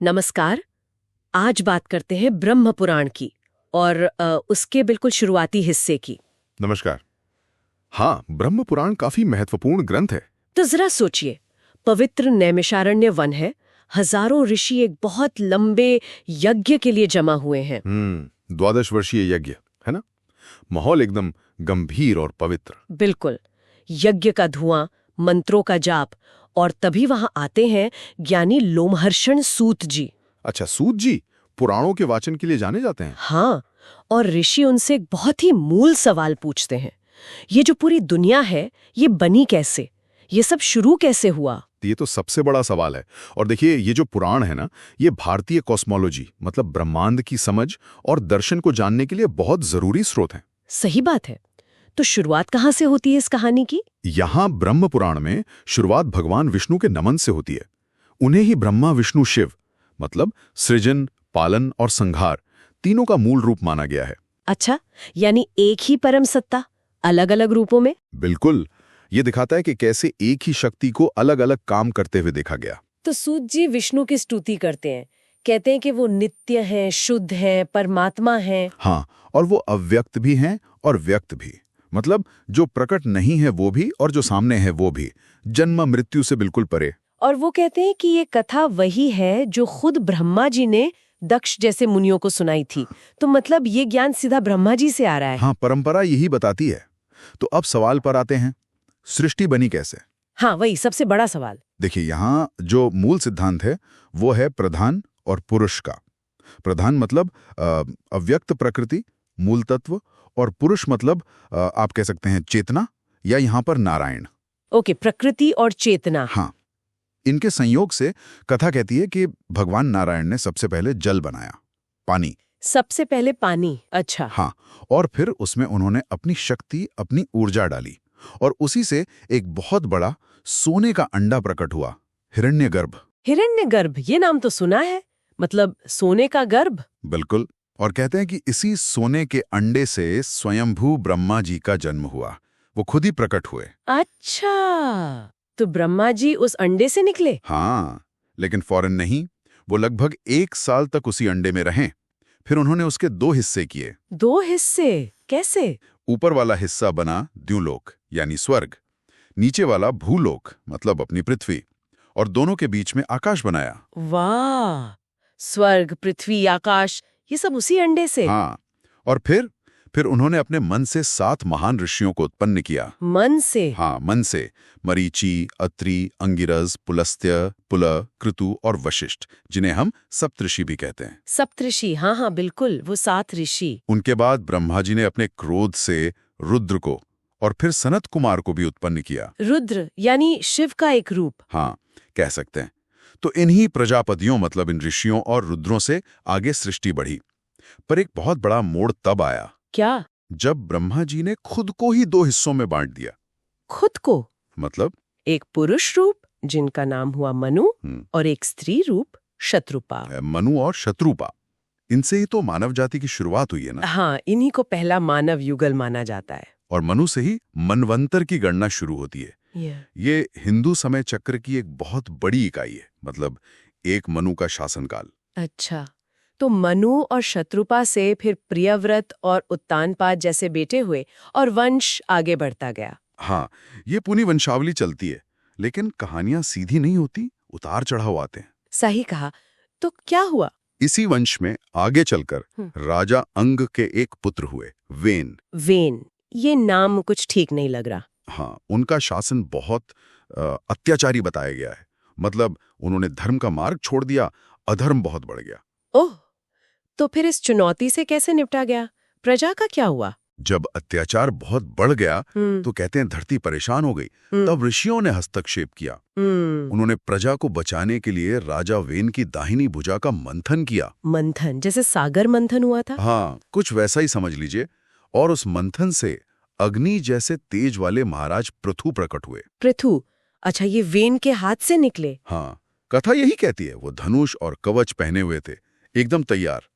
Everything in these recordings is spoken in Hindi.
नमस्कार। आज बात करते हैं ब्रह्म पुराण की और उसके बिल्कुल शुरुआती हिस्से की। नमस्कार। हाँ, ब्रह्म पुराण काफी महत्वपूर्ण ग्रंथ है। तो जरा सोचिए, पवित्र नैमिषारण्य वन है, हजारों ऋषि एक बहुत लंबे यज्ञ के लिए जमा हुए हैं। 12 वर्षीय यज्ञ है ना। माहौल एकदम गंभीर और पवित्र। बिल्कुल, यज्ञ का धुआं, मंत्रों का जाप, और तभी वहां आते हैं ज्ञानी लोमहर्षण सूत जी। अच्छा, सूत जी पुराणों के वाचन के लिए जाने जाते हैं। हाँ, और ऋषि उनसे एक बहुत ही मूल सवाल पूछते हैं। ये जो पूरी दुनिया है, ये बनी कैसे? ये सब शुरू कैसे हुआ? ये तो सबसे बड़ा सवाल है। और देखिए, ये जो पुराण है ना, ये भारतीय कॉस्मोलॉजी मतलब ब्रह्मांड की समझ और दर्शन को जानने के लिए बहुत जरूरी स्रोत है। सही बात है। तो शुरुआत कहाँ से होती है इस कहानी की? यहाँ ब्रह्म पुराण में शुरुआत भगवान विष्णु के नमन से होती है। उन्हें ही ब्रह्मा विष्णु शिव मतलब सृजन, पालन और संहार तीनों का मूल रूप माना गया है। अच्छा, यानी एक ही परम सत्ता अलग अलग रूपों में? बिल्कुल, ये दिखाता है कि कैसे एक ही शक्ति को अलग अलग काम करते हुए देखा गया। तो सूत जी विष्णु की स्तुति करते हैं, कहते हैं कि वो नित्य हैं, शुद्ध हैं, परमात्मा हैं। हाँ, और वो अव्यक्त भी हैं और व्यक्त भी, मतलब जो प्रकट नहीं है वो भी और जो सामने है वो भी, जन्म मृत्यु से बिल्कुल परे। और वो कहते हैं कि ये कथा वही है जो खुद ब्रह्मा जी ने दक्ष जैसे मुनियों को सुनाई थी। तो मतलब ये ज्ञान सीधा ब्रह्मा जी से आ रहा है। हाँ, परंपरा यही बताती है। तो अब सवाल पर आते हैं, सृष्टि बनी कैसे? हाँ, वही सबसे बड़ा सवाल। देखिए, यहाँ जो मूल सिद्धांत है वो है प्रधान और पुरुष का। प्रधान मतलब अव्यक्त प्रकृति, मूल तत्व, और पुरुष मतलब आप कह सकते हैं चेतना, या यहाँ पर नारायण। ओके, प्रकृति और चेतना। हाँ, इनके संयोग से कथा कहती है कि भगवान नारायण ने सबसे पहले जल बनाया, पानी। सबसे पहले पानी? अच्छा। हाँ, और फिर उसमें उन्होंने अपनी शक्ति, अपनी ऊर्जा डाली, और उसी से एक बहुत बड़ा सोने का अंडा प्रकट हुआ, हिरण्यगर्भ। हिरण्यगर्भ, ये नाम तो सुना है, मतलब सोने का गर्भ। बिल्कुल, और कहते हैं कि इसी सोने के अंडे से स्वयंभू ब्रह्मा जी का जन्म हुआ। वो खुद ही प्रकट हुए। अच्छा, तो ब्रह्मा जी उस अंडे से निकले? हाँ, लेकिन फौरन नहीं। वो लगभग 1 साल तक उसी अंडे में रहे। फिर उन्होंने उसके 2 हिस्से किए। 2 हिस्से? कैसे? ऊपर वाला हिस्सा बना द्युलोक यानी स्वर्ग, नीचे वाला भूलोक मतलब अपनी पृथ्वी, और दोनों के बीच में आकाश बनाया। वाह, स्वर्ग, पृथ्वी, आकाश, ये सब उसी अंडे से? हाँ, और फिर उन्होंने अपने मन से 7 महान ऋषियों को उत्पन्न किया। मन से? हाँ, मन से। मरीचि, अत्रि, अंगिरस, पुलस्त्य, पुल, कृतु और वशिष्ठ, जिन्हें हम सप्तऋषि भी कहते हैं। सप्तऋषि, हाँ हाँ बिल्कुल, वो 7 ऋषि। उनके बाद ब्रह्मा जी ने अपने क्रोध से रुद्र को और फिर सनत कुमार को भी उत्पन्न किया। रुद्र यानी शिव का एक रूप? हाँ, कह सकते हैं। तो इन्हीं प्रजापतियों मतलब इन ऋषियों और रुद्रों से आगे सृष्टि बढ़ी। पर एक बहुत बड़ा मोड़ तब आया। क्या? जब ब्रह्मा जी ने खुद को ही 2 हिस्सों में बांट दिया। खुद को? मतलब एक पुरुष रूप जिनका नाम हुआ मनु, और एक स्त्री रूप शत्रुपा। मनु और शत्रुपा, इनसे ही तो मानव जाति की शुरुआत हुई है ना। हाँ, इन्हीं को पहला मानव युगल माना जाता है। और मनु से ही मनवंतर की गणना शुरू होती है। ये हिंदू समय चक्र की एक बहुत बड़ी इकाई है, मतलब एक मनु का शासनकाल। अच्छा, तो मनु और शत्रुपा से फिर प्रियव्रत और उत्तानपाद जैसे बेटे हुए और वंश आगे बढ़ता गया। हाँ, ये पूरी वंशावली चलती है, लेकिन कहानियां सीधी नहीं होती, उतार चढ़ाव आते हैं। सही कहा। तो क्या हुआ? इसी वंश में आगे चलकर राजा अंग के एक पुत्र हुए, वेन। वेन, ये नाम कुछ ठीक नहीं लग रहा। हाँ, उनका शासन बहुत अत्याचारी बताया गया है। मतलब उन्होंने धर्म का मार्ग छोड़ दिया, अधर्म बहुत बढ़ गया। ओह, तो फिर इस चुनौती से कैसे निपटा गया? प्रजा का क्या हुआ? जब अत्याचार बहुत बढ़ गया तो कहते हैं धरती परेशान हो गई। तब ऋषियों ने हस्तक्षेप किया। उन्होंने प्रजा को बचाने के लिए राजा वेन की दाहिनी भुजा का मंथन किया। मंथन जैसे सागर मंथन हुआ था? हाँ, कुछ वैसा ही समझ लीजिए। और उस मंथन से अग्नि जैसे तेज वाले महाराज पृथु प्रकट हुए। पृथु? अच्छा, ये वेन के हाथ से निकले? हाँ, कथा यही कहती है। वो धनुष और कवच पहने हुए थे, एकदम तैयार।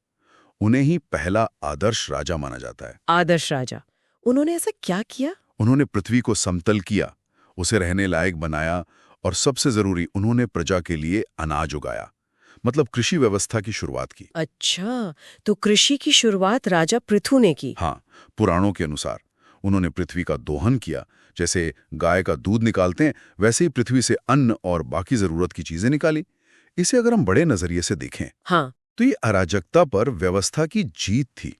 उन्हें ही पहला आदर्श राजा माना जाता है। आदर्श राजा? उन्होंने ऐसा क्या किया? उन्होंने पृथ्वी को समतल किया, उसे रहने लायक बनाया, और सबसे जरूरी, उन्होंने प्रजा के लिए अनाज उगाया। मतलब कृषि व्यवस्था की शुरुआत की। अच्छा, तो कृषि की शुरुआत राजा पृथु ने की। हाँ, पुराणों के अनुसार उन्होंने पृथ्वी का दोहन किया। जैसे गाय का दूध निकालते हैं, वैसे ही पृथ्वी से अन्न और बाकी जरूरत की चीजें निकाली। इसे अगर हम बड़े नजरिए से देखें हाँ। तो ये अराजकता पर व्यवस्था की जीत थी।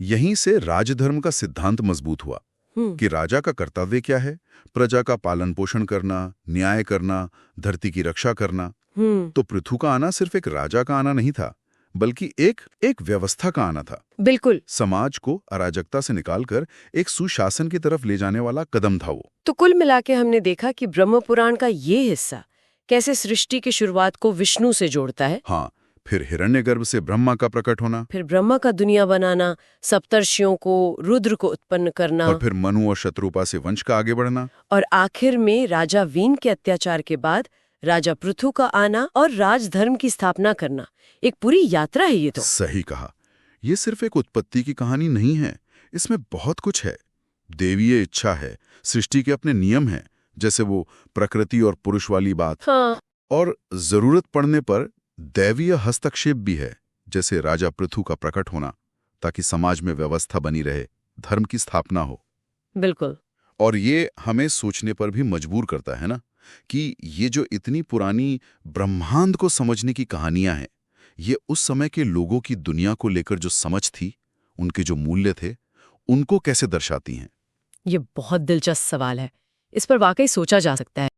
यहीं से राजधर्म का सिद्धांत मजबूत हुआ कि राजा का कर्तव्य क्या है, प्रजा का पालन पोषण करना, न्याय करना, धरती की रक्षा करना। तो पृथु का आना सिर्फ एक राजा का आना नहीं था, बल्कि एक व्यवस्था का आना था। बिल्कुल। समाज को अराजकता से निकालकर एक सुशासन की तरफ ले जाने वाला कदम था वो। तो कुल मिला के हमने देखा कि ब्रह्म पुराण का ये हिस्सा कैसे सृष्टि की शुरुआत को विष्णु से जोड़ता है। हाँ, फिर हिरण्यगर्भ से ब्रह्मा का प्रकट होना, फिर ब्रह्मा का दुनिया बनाना, सप्तर्षियों को, रुद्र को उत्पन्न करना, और फिर मनु और शत्रुपा से वंश का आगे बढ़ना, और आखिर में राजा वीन के अत्याचार के बाद राजा पृथु का आना और राजधर्म की स्थापना करना। एक पूरी यात्रा है ये तो। सही कहा। ये सिर्फ एक उत्पत्ति की कहानी नहीं है, इसमें बहुत कुछ है। देवीय इच्छा है, सृष्टि के अपने नियम हैं, जैसे वो प्रकृति और पुरुष वाली बात। हाँ। और जरूरत पड़ने पर दैवीय हस्तक्षेप भी है, जैसे राजा पृथु का प्रकट होना, ताकि समाज में व्यवस्था बनी रहे, धर्म की स्थापना हो। बिल्कुल। और ये हमें सोचने पर भी मजबूर करता है ना, कि ये जो इतनी पुरानी ब्रह्मांड को समझने की कहानियां हैं, ये उस समय के लोगों की दुनिया को लेकर जो समझ थी, उनके जो मूल्य थे, उनको कैसे दर्शाती हैं। ये बहुत दिलचस्प सवाल है। इस पर वाकई सोचा जा सकता है।